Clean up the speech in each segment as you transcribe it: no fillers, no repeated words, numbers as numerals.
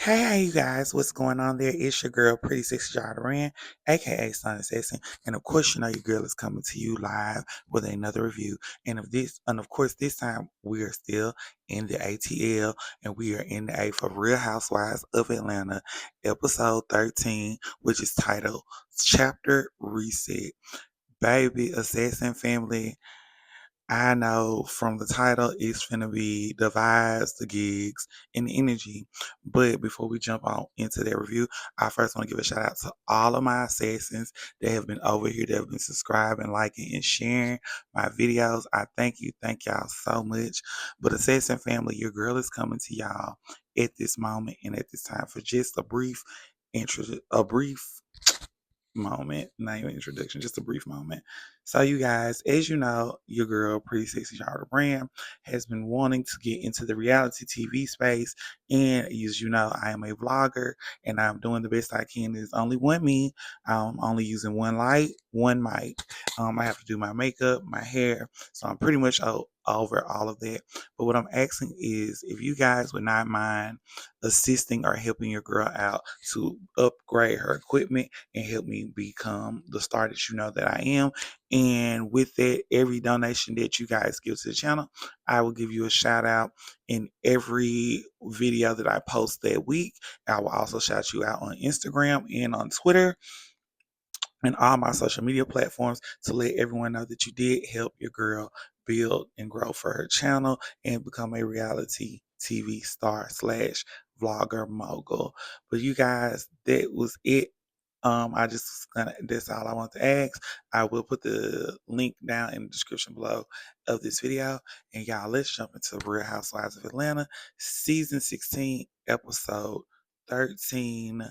Hey, you guys, what's going on there? It's your girl, Pretty Sexy Jada, aka Sun Assassin. And of course, you know your girl is coming to you live with another review. And of course, this time we are still in the ATL and we are in the A for Real Housewives of Atlanta, episode 13, which is titled Chapter Reset. Baby, Assassin Family. I know from the title it's gonna be the vibes, the gigs, and the energy. But before we jump on into that review, I first want to give a shout out to all of my assassins that have been over here, that have been subscribing, liking, and sharing my videos. I thank y'all so much. But assassin family, your girl is coming to y'all at this moment and at this time for just a brief intro, a brief moment, not even introduction, just a brief moment. So, you guys, as you know, your girl, Pretty Sexy Charlotte Brand, has been wanting to get into the reality TV space. And as you know, I am a vlogger and I'm doing the best I can. There's only one me. I'm only using one light, one mic. I have to do my makeup, my hair. So, I'm pretty much over all of that. But what I'm asking is if you guys would not mind assisting or helping your girl out to upgrade her equipment and help me become the star that you know that I am. And with that, every donation that you guys give to the channel, I will give you a shout out in every video that I post that week. I will also shout you out on Instagram and on Twitter and all my social media platforms to let everyone know that you did help your girl build and grow for her channel and become a reality TV star slash vlogger mogul. But you guys, that was it. I just gonna that's all I want to ask. I will put the link down in the description below of this video. And y'all, let's jump into Real Housewives of Atlanta, season 16, episode 13,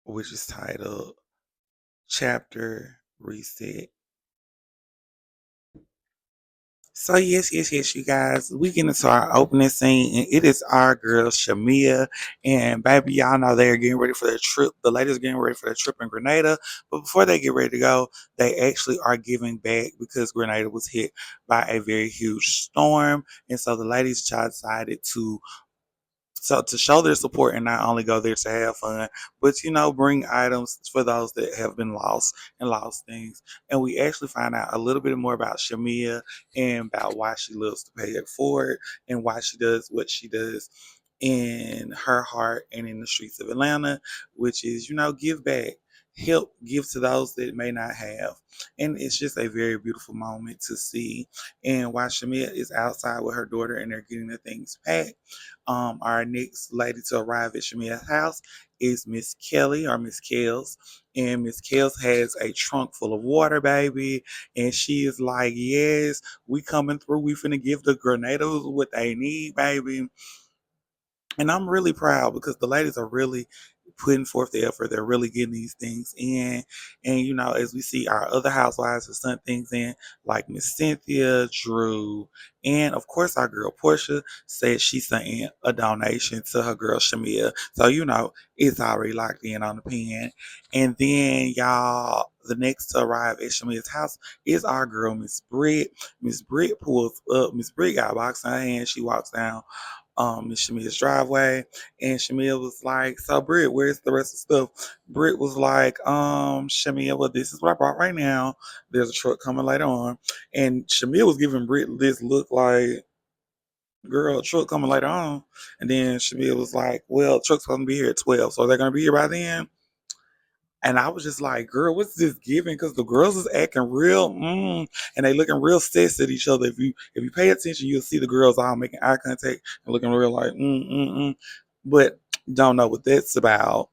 which is titled Chapter Reset. So yes, you guys, we get into our opening scene, and it is our girl Shamia, and baby, y'all know they're getting ready for their trip. The ladies are getting ready for their trip in Grenada, but before they get ready to go, they actually are giving back because Grenada was hit by a very huge storm, and so the ladies decided to show their support and not only go there to have fun, but bring items for those that have been lost and lost things. And we actually find out a little bit more about Shamia and about why she loves to pay it forward and why she does what she does in her heart and in the streets of Atlanta, which is, give back, help, give to those that may not have. And it's just a very beautiful moment to see. And while Shamia is outside with her daughter and they're getting the things packed, our next lady to arrive at Shamia's house is Miss Kelly or Miss Kells. And Miss Kells has a trunk full of water, baby. And she is like, yes, we coming through. We finna give the Grenados what they need, baby. And I'm really proud because the ladies are really putting forth the effort. They're really getting these things in. And, as we see our other housewives have sent things in, like Miss Cynthia, Drew, and of course our girl Portia said she sent in a donation to her girl Shamia. So, it's already locked in on the pen. And then, y'all, the next to arrive at Shamia's house is our girl, Miss Britt. Miss Britt pulls up. Miss Britt got a box in her hand. She walks down Miss Shamia's driveway, and Shamia was like, "So, Britt, where's the rest of the stuff?" Britt was like, Shamia, well, this is what I brought right now. There's a truck coming later on." And Shamia was giving Britt this look like, "Girl, truck coming later on." And then Shamia was like, "Well, truck's gonna be here at 12, so they're gonna be here by then." And I was just like, "Girl, what's this giving?" Because the girls is acting real, and they looking real sis at each other. If you pay attention, you'll see the girls all making eye contact and looking real like, but don't know what that's about.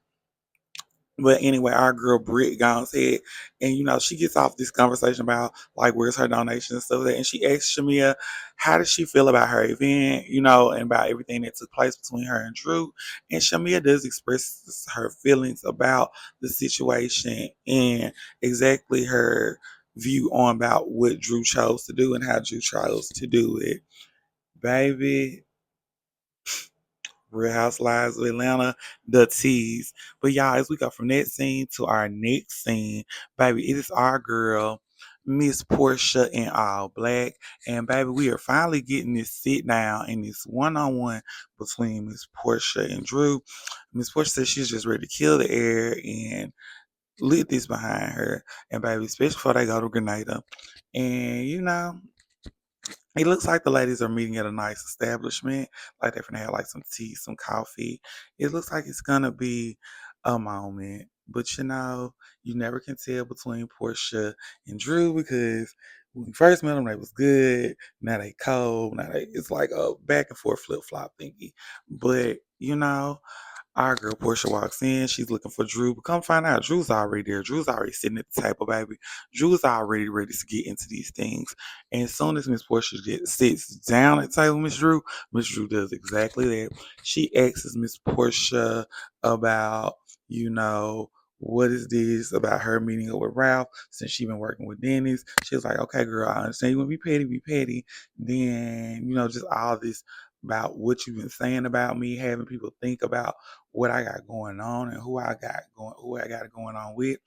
But anyway, our girl Britt gone ahead, and she gets off this conversation about like where's her donation and stuff like that, and she asks Shamia, how does she feel about her event, and about everything that took place between her and Drew. And Shamia does express her feelings about the situation and exactly her view on about what Drew chose to do and how Drew chose to do it. Baby, Real Housewives of Atlanta, the tease. But y'all, as we go from that scene to our next scene, baby, it is our girl. Miss Portia in all black. And baby, we are finally getting this sit down and this one-on-one between Miss Portia and Drew. Miss Portia says she's just ready to kill the air and lit this behind her. And baby, especially before they go to Grenada. And it looks like the ladies are meeting at a nice establishment. Like they're gonna have like some tea, some coffee. It looks like it's gonna be a moment. But you never can tell between Portia and Drew because when we first met them, they was good. Now they cold. It's like a back and forth flip flop thingy. But our girl Portia walks in. She's looking for Drew, but come find out Drew's already there. Drew's already sitting at the table, baby. Drew's already ready to get into these things. And as soon as Miss Portia sits down at the table, Miss Drew does exactly that. She asks Miss Portia about, you know, what is this about her meeting up with Ralph since she been working with Dennis. She was like, okay, girl, I understand you want to be petty. Then, just all this about what you've been saying about me, having people think about what I got going on and who I got it going on with.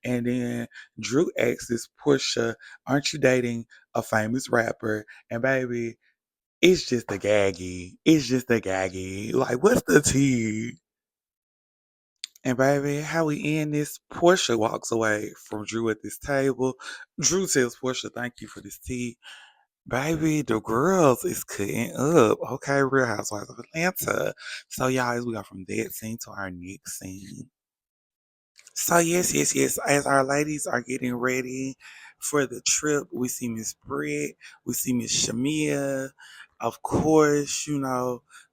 And then Drew asks this Portia, aren't you dating a famous rapper? And baby, it's just a gaggy. It's just a gaggy. Like, what's the tea? And baby, how we end this, Portia walks away from Drew at this table. Drew tells Portia, thank you for this tea. Baby, the girls is cutting up. Okay, Real Housewives of Atlanta. So, y'all, as we go from that scene to our next scene. So yes, yes, yes. As our ladies are getting ready for the trip, we see Miss Britt, we see Miss Shamia. Of course,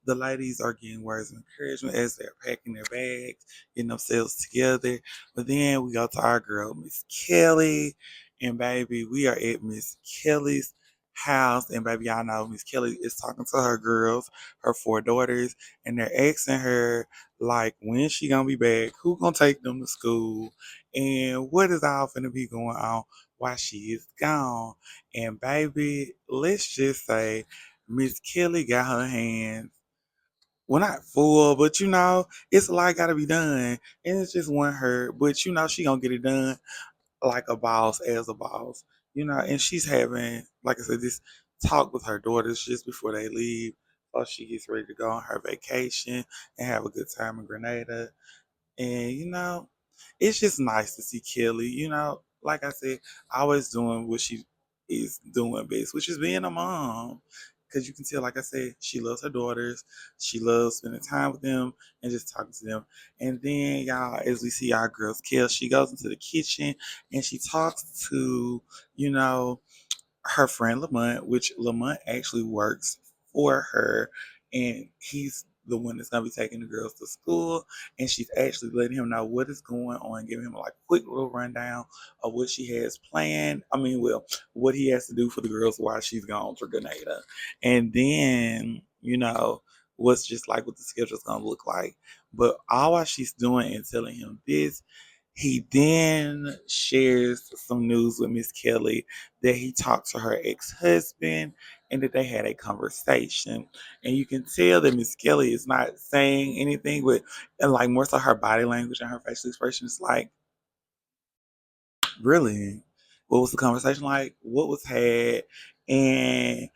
the ladies are getting words of encouragement as they're packing their bags, getting themselves together. But then we go to our girl, Miss Kelly, and baby, we are at Miss Kelly's house, and baby, y'all know Miss Kelly is talking to her girls, her four daughters, and they're asking her like, when she gonna be back? Who gonna take them to school? And what is all finna be going on while she is gone? And baby, let's just say Miss Kelly got her hands, well, not full, but it's a lot gotta be done. And it's just one her, but she gonna get it done like a boss, as a boss. And she's having, like I said, this talk with her daughters just before they leave, or she gets ready to go on her vacation and have a good time in Grenada. And it's just nice to see Kelly, like I said, always doing what she is doing best, which is being a mom. Because you can tell, like I said, she loves her daughters. She loves spending time with them and just talking to them. And then, y'all, as we see our girls kill, she goes into the kitchen and she talks to, you know, her friend Lamont, which Lamont actually works for her, and he's the one that's gonna be taking the girls to school, and she's actually letting him know what is going on, giving him like a quick little rundown of what she has planned. I mean, well, what he has to do for the girls while she's gone for Grenada, and then what's just like what the schedule's gonna look like. But all while she's doing and telling him this, he then shares some news with Miss Kelly that he talked to her ex-husband and that they had a conversation. And you can tell that Miss Kelly is not saying anything, but and like more so her body language and her facial expression is like, really? What was the conversation like? What was had? And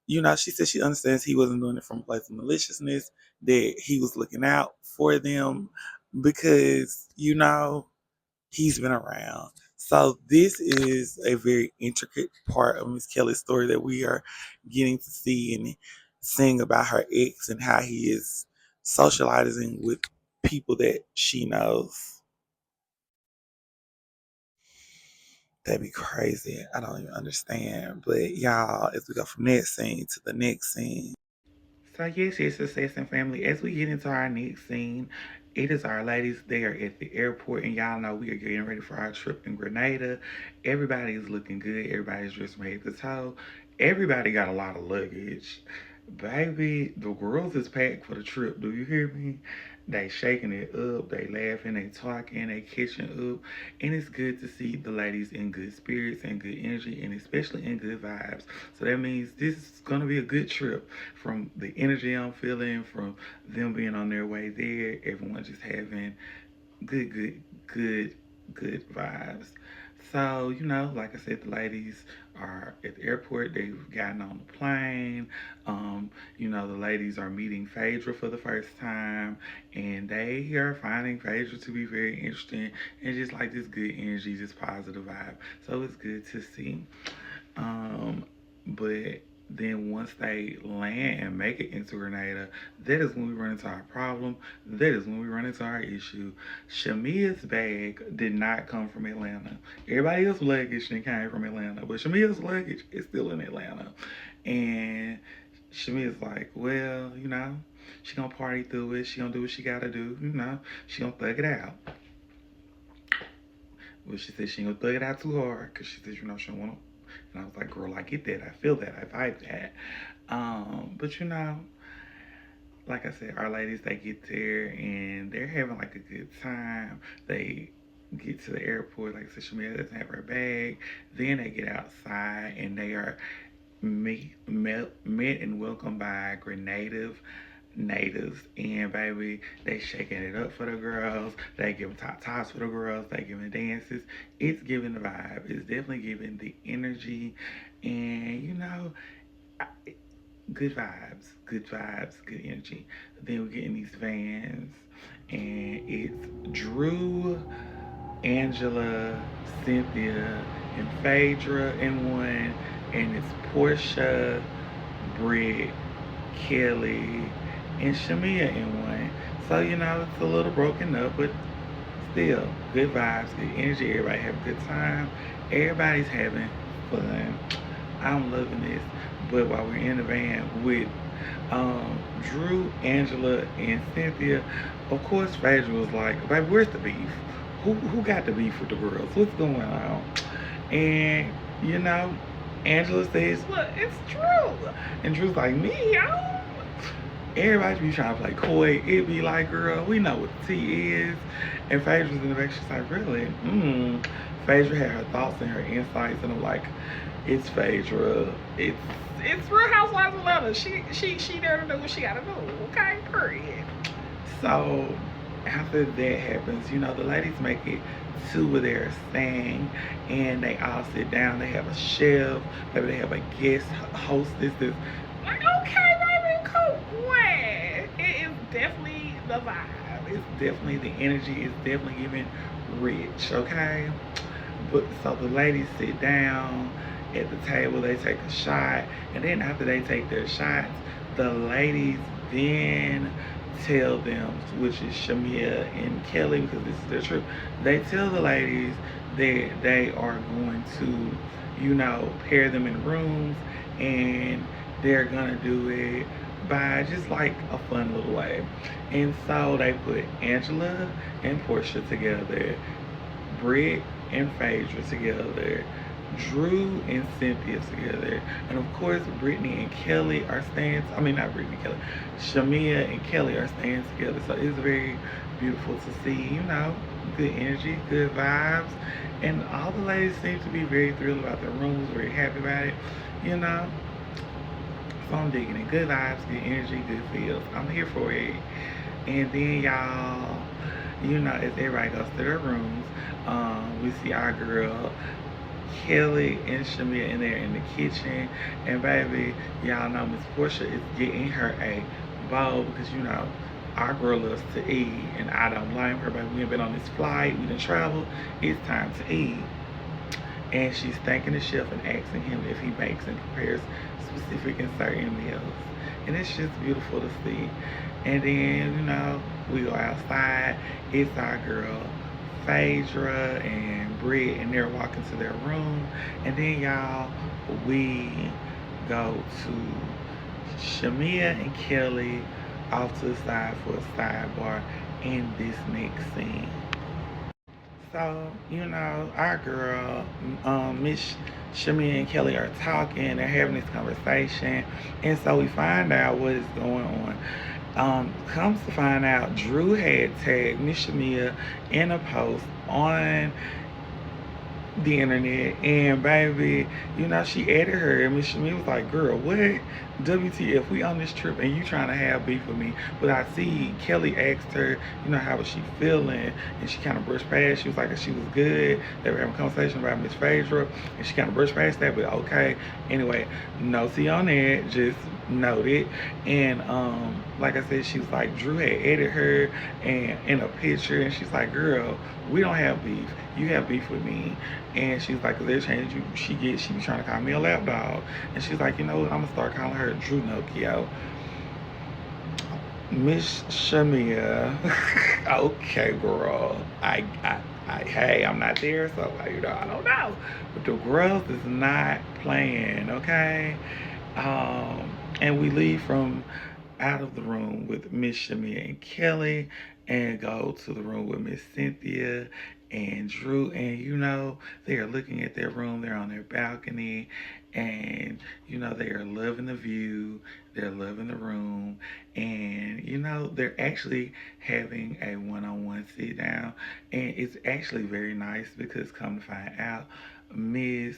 she said she understands he wasn't doing it from a place of maliciousness, that he was looking out for them because, he's been around. So this is a very intricate part of Miss Kelly's story that we are getting to see and seeing about her ex and how he is socializing with people that she knows. That'd be crazy. I don't even understand. But y'all, as we go from that scene to the next scene. So yes, yes, success and family. As we get into our next scene, it is our ladies. They are at the airport, and y'all know we are getting ready for our trip in Grenada. Everybody is looking good. Everybody's dressed from head to toe. Everybody got a lot of luggage. Baby, the girls is packed for the trip. Do you hear me? They shaking it up. They laughing. They talking. They catching up. And it's good to see the ladies in good spirits and good energy, and especially in good vibes. So that means this is gonna be a good trip from the energy I'm feeling, from them being on their way there, everyone just having good, good, good, good vibes. So, like I said, the ladies are at the airport. They've gotten on the plane. The ladies are meeting Phaedra for the first time, and they are finding Phaedra to be very interesting and just like this good energy, just positive vibe. So it's good to see. Um, but then once they land and make it into Grenada, that is when we run into our problem. That is when we run into our issue. Shamia's bag did not come from Atlanta. Everybody else's luggage didn't came from Atlanta, but Shamia's luggage is still in Atlanta. And Shamia's like, well, she gonna party through it. She gonna do what she gotta do. She gonna thug it out. But she said she ain't gonna thug it out too hard because she said, she don't want to. And I was like, girl, I get that. I feel that. I vibe that. But like I said, our ladies, they get there and they're having like a good time. They get to the airport, like I said, Shamia doesn't have her bag. Then they get outside and they are met and welcomed by Grenada natives, and baby, they shaking it up for the girls. They giving top tops for the girls. They giving dances. It's giving the vibe. It's definitely giving the energy, and good vibes, good energy. Then we get in these vans, and it's Drew, Angela, Cynthia, and Phaedra in one, and it's Portia, Britt, Kelly, and Shamia in one. So, it's a little broken up, but still, good vibes, good energy. Everybody have a good time. Everybody's having fun. I'm loving this. But while we're in the van with Drew, Angela, and Cynthia, of course, Phaedra was like, baby, where's the beef? Who got the beef with the girls? What's going on? And, you know, Angela says, look, it's Drew. And Drew's like, me? Everybody be trying to play coy. It be like, girl, we know what the tea is. And Phaedra's in the back. She's like, really? Phaedra had her thoughts and her insights, and I'm like, it's Phaedra. It's Real Housewives of Atlanta. She there to do what she gotta do. Okay, period. So after that happens, the ladies make it to where they're staying, and they all sit down. They have a chef. Maybe they have a guest hostess. That's like, okay, baby, cool. What? It is definitely the vibe. It's definitely the energy. It's definitely giving rich. Okay. But so the ladies sit down at the table. They take a shot, and then after they take their shots, the ladies then tell them, which is Shamia and Kelly, because this is their truth. They tell the ladies that they are going to, pair them in rooms, and they're gonna do it by just like a fun little way. And so they put Angela and Portia together, Britt and Phaedra together, Drew and Cynthia together. And of course, Brittany and Kelly are staying, I mean, not Brittany and Kelly, Shamia and Kelly are staying together. So it's very beautiful to see, good energy, good vibes. And all the ladies seem to be very thrilled about their rooms, very happy about it, you know. So I'm digging it. Good vibes, good energy, good feels. I'm here for it. And then y'all, as everybody goes to their rooms, we see our girl Kelly and Shamia in there in the kitchen. And baby, y'all know Miss Portia is getting her a bowl because our girl loves to eat, and I don't blame her. But we've been on this flight, we done traveled. It's time to eat. And she's thanking the chef and asking him if he makes and prepares specific and certain meals. And it's just beautiful to see. And then, we go outside. It's our girl Phaedra and Britt, and they're walking to their room. And then, y'all, we go to Shamia and Kelly off to the side for a sidebar in this next scene. So, our girl, Miss Shamia and Kelly are talking, they're having this conversation, and so we find out what is going on. Comes to find out, Drew had tagged Miss Shamia in a post on the internet, and baby, you know, she added her, and Miss Shami was like, girl, what? WTF, we on this trip and you trying to have beef with me. But I see Kelly asked her, you know, how was she feeling, and she kind of brushed past. She was like, she was good. They were having a conversation about Miss Phaedra, and she kind of brushed past that, but okay. Anyway, no tea on that, just noted. And like I said, she was like, Drew had edited her and in a picture, and she's like, girl, we don't have beef, you have beef with me. And she's like, cause they're changing you. She be trying to call me a lap dog. And she's like, you know what, I'm gonna start calling her Drew Nokia. Miss Shamia. Okay, girl. Hey, I'm not there, so you know, I don't know. But the girls is not playing, okay? And we leave from out of the room with Miss Shamia and Kelly and go to the room with Miss Cynthia and Drew. And you know, they are looking at their room, they're on their balcony, and you know, they are loving the view, they're loving the room, and you know, they're actually having a one-on-one sit down. And it's actually very nice because come to find out, Miss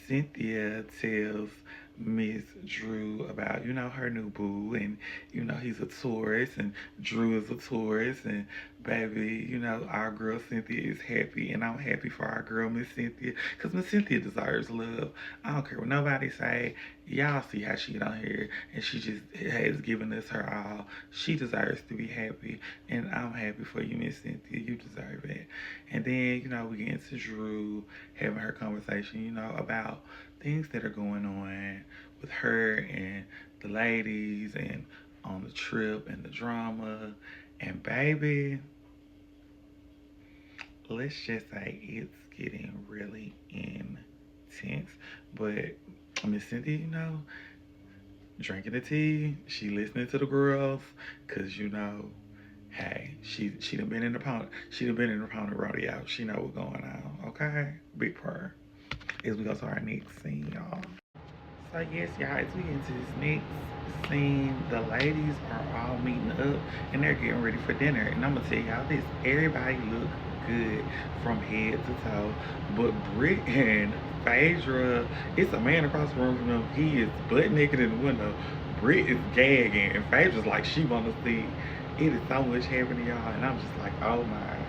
Cynthia tells Miss Drew about, you know, her new boo, and you know, he's a Taurus and Drew is a Taurus, and baby, you know, our girl Cynthia is happy, and I'm happy for our girl Miss Cynthia, because Miss Cynthia deserves love. I don't care what nobody say. Y'all see how she get on here, and she just has given us her all. She deserves to be happy, and I'm happy for you, Miss Cynthia. You deserve it. And then, you know, we get into Drew having her conversation, you know, about things that are going on with her and the ladies, and on the trip and the drama. And baby, let's just say it's getting really intense. But Miss Cynthia, you know, drinking the tea, she listening to the girls, cause you know, hey, she done been in the pound, she done been in the pound of rodeo. She know what's going on. Okay, big prayer. As we go to our next scene, y'all. So yes, y'all, as we get into this next scene, the ladies are all meeting up and they're getting ready for dinner. And I'm gonna tell y'all this: everybody look good from head to toe, but Britt and Phaedra, it's a man across the room from them. He is butt naked in the window. Britt is gagging, and Phaedra's like she wanna see. It is so much happening, y'all, and I'm just like, oh my.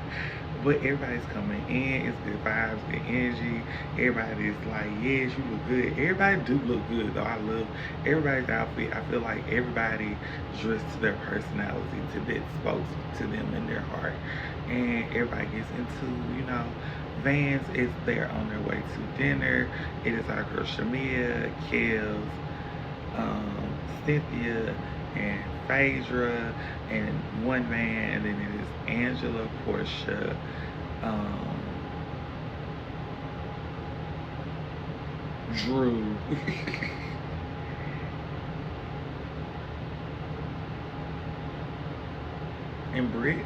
But everybody's coming in. It's good vibes, good energy. Everybody's like, yes, you look good. Everybody do look good, though. I love everybody's outfit. I feel like everybody dressed to their personality, to that spoke to them in their heart. And everybody gets into, you know, Vans is there on their way to dinner. It is our girl Shamia, Kels, Cynthia, and Phaedra, and one man, and then it is Angela, Portia, um, Drew, and Britt.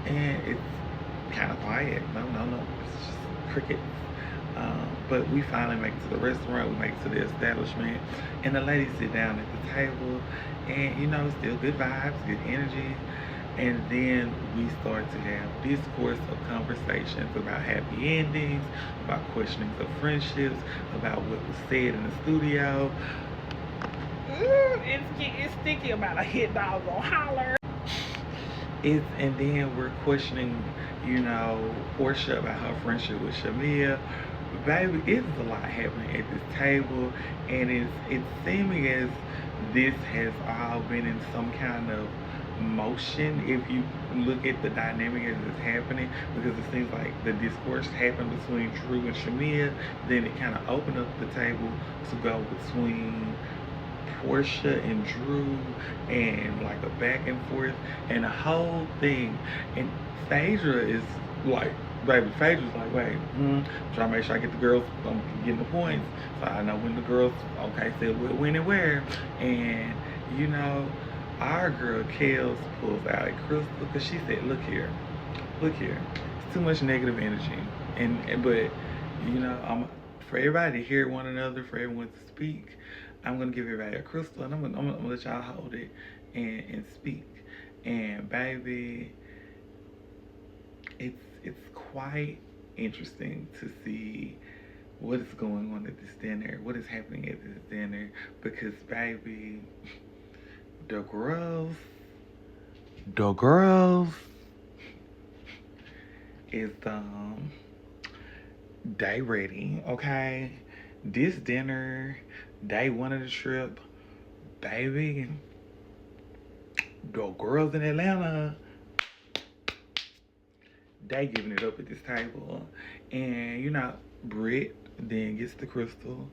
And it's kind of quiet. No, it's just crickets. But we finally make it to the restaurant. We make it to the establishment, and the ladies sit down at the table, and you know, still good vibes, good energy. And then we start to have discourse of conversations about happy endings, about questionings of friendships, about what was said in the studio. It's sticky about a hit dog on holler. And then we're questioning, you know, Portia about her friendship with Shamia. Baby, it's a lot happening at this table, and it's seeming as this has all been in some kind of motion if you look at the dynamic as it's happening, because it seems like the discourse happened between Drew and Shamia, then it kind of opened up the table to go between Portia and Drew, and like a back and forth and the whole thing. And Phaedra is like, baby, Phaedra's like, wait, trying to make sure I get the girls, I'm getting the points. So I know when the girls, okay, said when and where. And, you know, our girl Kels pulls out a crystal because she said, look here, it's too much negative energy. But, you know, for everybody to hear one another, for everyone to speak, I'm gonna give everybody a crystal, and I'm gonna let y'all hold it and speak. And baby, it's it's quite interesting to see what is going on at this dinner, what is happening at this dinner, because baby, the girls, the girls is they ready, okay? This dinner, day one of the trip, baby, the girls in Atlanta, they giving it up at this table. And Britt then gets the crystal,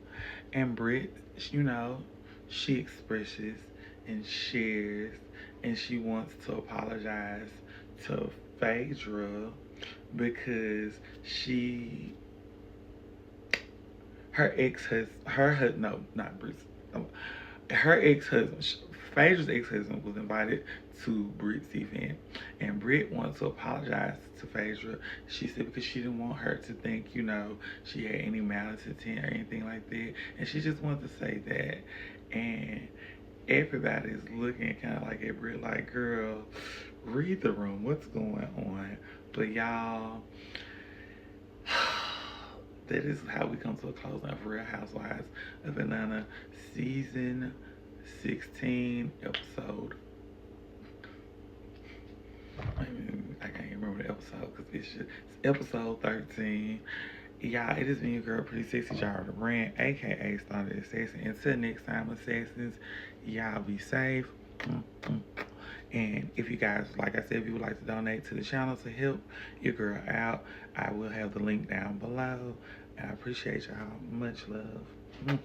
and Britt, she expresses and shares, and she wants to apologize to Phaedra because she her ex has no, not Bruce, her ex husband, Phaedra's ex husband was invited to Britt's event, and Britt wanted to apologize to Phaedra. She said because she didn't want her to think, she had any malice intent or anything like that, and she just wanted to say that. And everybody's looking kind of like at Britt, like, girl, read the room, what's going on? But y'all, that is how we come to a close of Real Housewives of Atlanta season 16 episode. I can't even remember the episode because it's episode 13. Y'all, it is me, your girl, Pretty Sexy Jar the Rant, aka Started Assassin. Until next time, Assassins, y'all be safe. And if you guys, like I said, if you would like to donate to the channel to help your girl out, I will have the link down below. And I appreciate y'all. Much love.